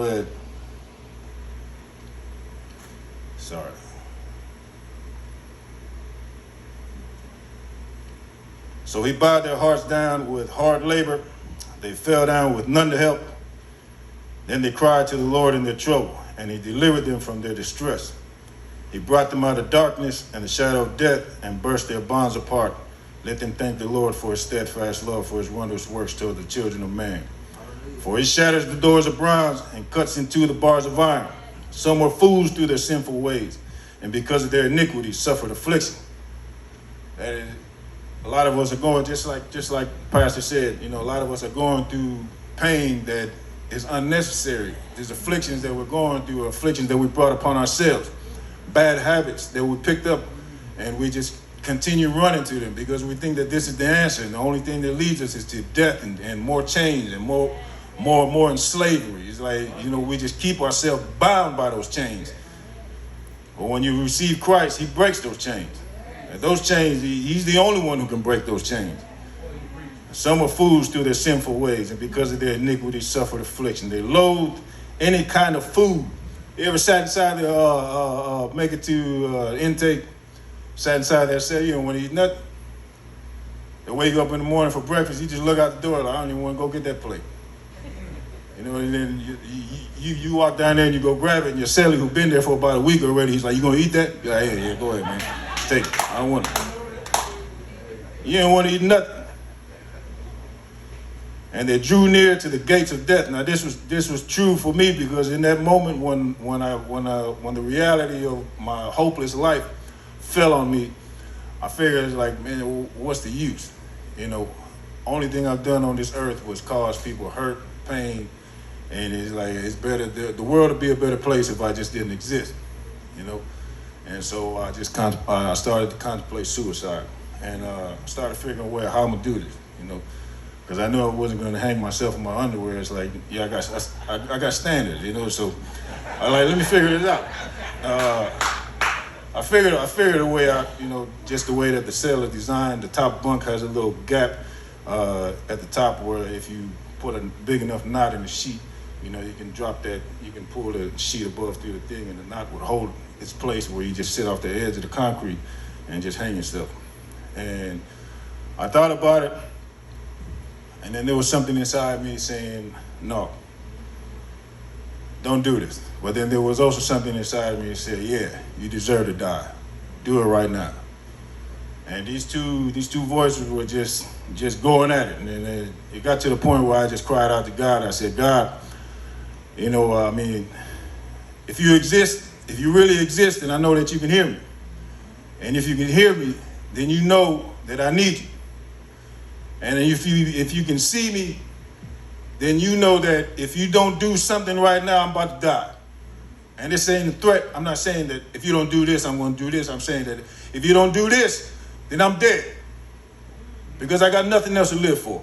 But sorry. So he bowed their hearts down with hard labor. They fell down with none to help. Then they cried to the Lord in their trouble, and he delivered them from their distress. He brought them out of darkness and the shadow of death and burst their bonds apart. Let them thank the Lord for his steadfast love, for his wondrous works toward the children of man. For he shatters the doors of bronze and cuts into the bars of iron. Some were fools through their sinful ways, and because of their iniquities suffered affliction. That is, a lot of us are going, just like Pastor said, a lot of us are going through pain that is unnecessary. These afflictions that we're going through are afflictions that we brought upon ourselves. Bad habits that we picked up, and we just continue running to them because we think that this is the answer, and the only thing that leads us is to death and more chains and more in slavery. It's like, we just keep ourselves bound by those chains. But when you receive Christ, he breaks those chains. And those chains, he's the only one who can break those chains. Some are fools through their sinful ways, and because of their iniquity suffered affliction. They loathed any kind of food. You ever sat inside the make it to intake, sat inside there, said, when you eat nothing, they wake up in the morning for breakfast, you just look out the door like, I don't even want to go get that plate. And then you walk down there and you go grab it, and your celly who's been there for about a week already, he's like, you gonna eat that? You're like, yeah, go ahead, man. Take it. I don't want it. You don't want to eat nothing. And they drew near to the gates of death. Now this was true for me, because in that moment when the reality of my hopeless life fell on me, I figured, it's like, man, what's the use? Only thing I've done on this earth was cause people hurt, pain, and it's like, it's better, the world would be a better place if I just didn't exist, And so I started to contemplate suicide, and started figuring out how I'm gonna do this, because I knew I wasn't going to hang myself in my underwear. It's like, yeah, I got standards, so let me figure this out. I figured a way out, just the way that the cell is designed. The top bunk has a little gap at the top where if you put a big enough knot in the sheet, you can drop that, you can pull the sheet above through the thing, and the knot would hold its place where you just sit off the edge of the concrete and just hang yourself. And I thought about it. And then there was something inside me saying, no, don't do this. But then there was also something inside me that said, yeah, you deserve to die. Do it right now. And these two voices were just going at it. And then it got to the point where I just cried out to God. I said, God, if you exist, if you really exist, then I know that you can hear me. And if you can hear me, then you know that I need you. And if you can see me, then you know that if you don't do something right now, I'm about to die. And this ain't a threat. I'm not saying that if you don't do this, I'm going to do this. I'm saying that if you don't do this, then I'm dead. Because I got nothing else to live for.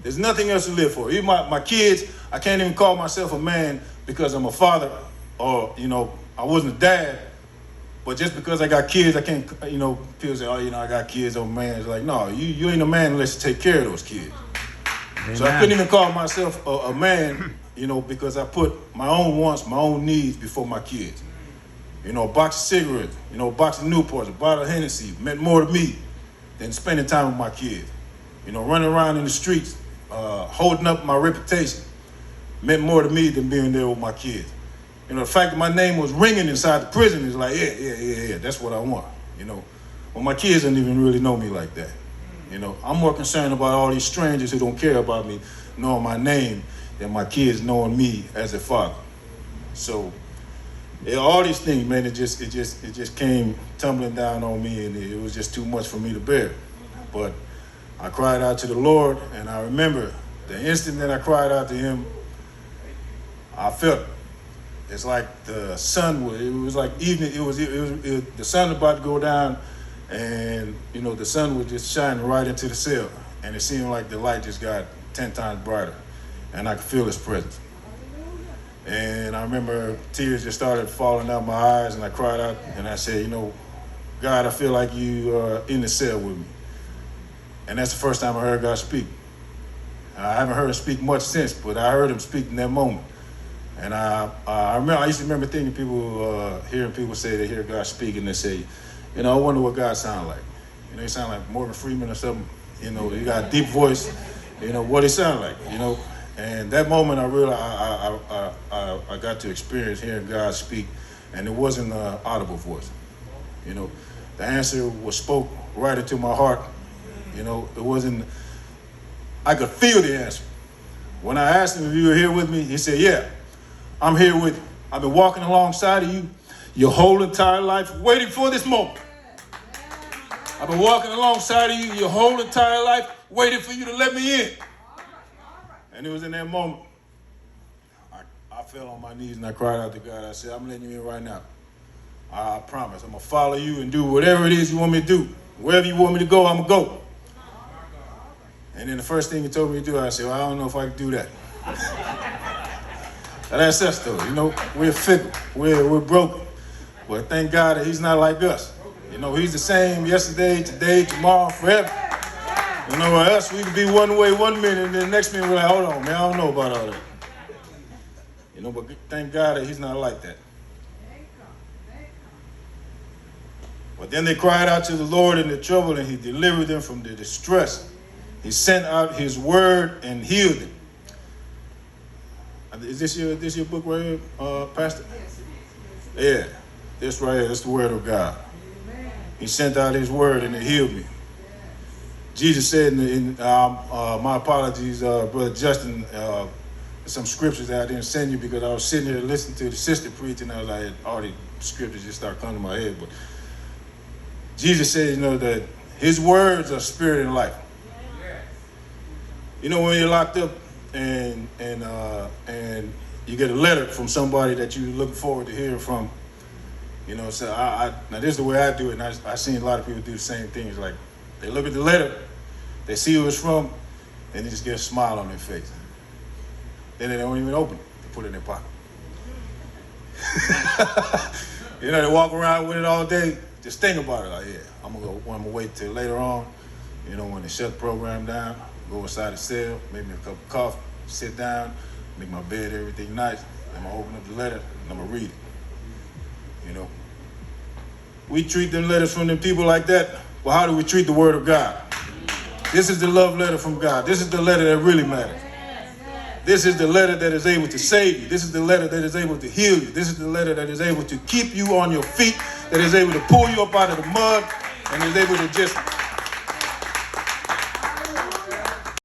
There's nothing else to live for. Even my kids, I can't even call myself a man because I'm a father, or, I wasn't a dad. But just because I got kids, I can't, people say, I got kids, I'm a man. It's like, no, you ain't a man unless you take care of those kids. Amen. So I couldn't even call myself a man, because I put my own wants, my own needs before my kids. A box of cigarettes, a box of Newports, a bottle of Hennessy meant more to me than spending time with my kids. Running around in the streets, holding up my reputation meant more to me than being there with my kids. The fact that my name was ringing inside the prison is like, yeah, that's what I want. Well, my kids don't even really know me like that. I'm more concerned about all these strangers who don't care about me knowing my name than my kids knowing me as a father. So, all these things, man, it just came tumbling down on me, and it was just too much for me to bear. But I cried out to the Lord, and I remember the instant that I cried out to him, I felt it. It's like the sun it was like evening, the sun was about to go down, and, the sun was just shining right into the cell, and it seemed like the light just got 10 times brighter, and I could feel his presence. And I remember tears just started falling out my eyes, and I cried out, and I said, God, I feel like you are in the cell with me. And that's the first time I heard God speak. I haven't heard him speak much since, but I heard him speak in that moment. And I used to remember thinking people, hearing people say they hear God speak and they say, I wonder what God sounds like. He sound like Morgan Freeman or something. He got a deep voice. What he sound like. And that moment I realized I got to experience hearing God speak, and it wasn't an audible voice. The answer was spoke right into my heart. It wasn't. I could feel the answer. When I asked him if you were here with me, he said, "Yeah, I'm here with you. I've been walking alongside of you your whole entire life, waiting for this moment. I've been walking alongside of you your whole entire life, waiting for you to let me in." And it was in that moment, I fell on my knees and I cried out to God. I said, "I'm letting you in right now. I promise. I'm going to follow you and do whatever it is you want me to do. Wherever you want me to go, I'm going to go." And then the first thing he told me to do, I said, "Well, I don't know if I can do that." Now, that's us, though. We're fickle. We're broken. But thank God that he's not like us. He's the same yesterday, today, tomorrow, forever. Or else we could be one way one minute, and then the next minute we're like, "Hold on, man, I don't know about all that." But thank God that he's not like that. But then they cried out to the Lord in the trouble, and he delivered them from their distress. He sent out his word and healed them. Is this your book right here, Pastor? Yeah, this right here. That's the word of God. He sent out his word and it healed me. Jesus said my apologies, Brother Justin, some scriptures that I didn't send you because I was sitting here listening to the sister preach, and I was like, all the scriptures just started coming to my head. But Jesus said, that his words are spirit and life. When you're locked up and you get a letter from somebody that you're looking forward to hearing from, so now this is the way I do it, and I've seen a lot of people do the same thing. It's like they look at the letter, they see who it's from, and they just get a smile on their face. Then they don't even open it. They put it in their pocket. They walk around with it all day. Just think about it. Like, yeah, I'm gonna wait till later on. When they shut the program down, go inside the cell, make me a cup of coffee, sit down, make my bed, everything nice. I'm gonna open up the letter and I'm gonna read it. We treat them letters from them people like that. Well, how do we treat the word of God? This is the love letter from God. This is the letter that really matters. This is the letter that is able to save you. This is the letter that is able to heal you. This is the letter that is able to keep you on your feet, that is able to pull you up out of the mud, and is able to just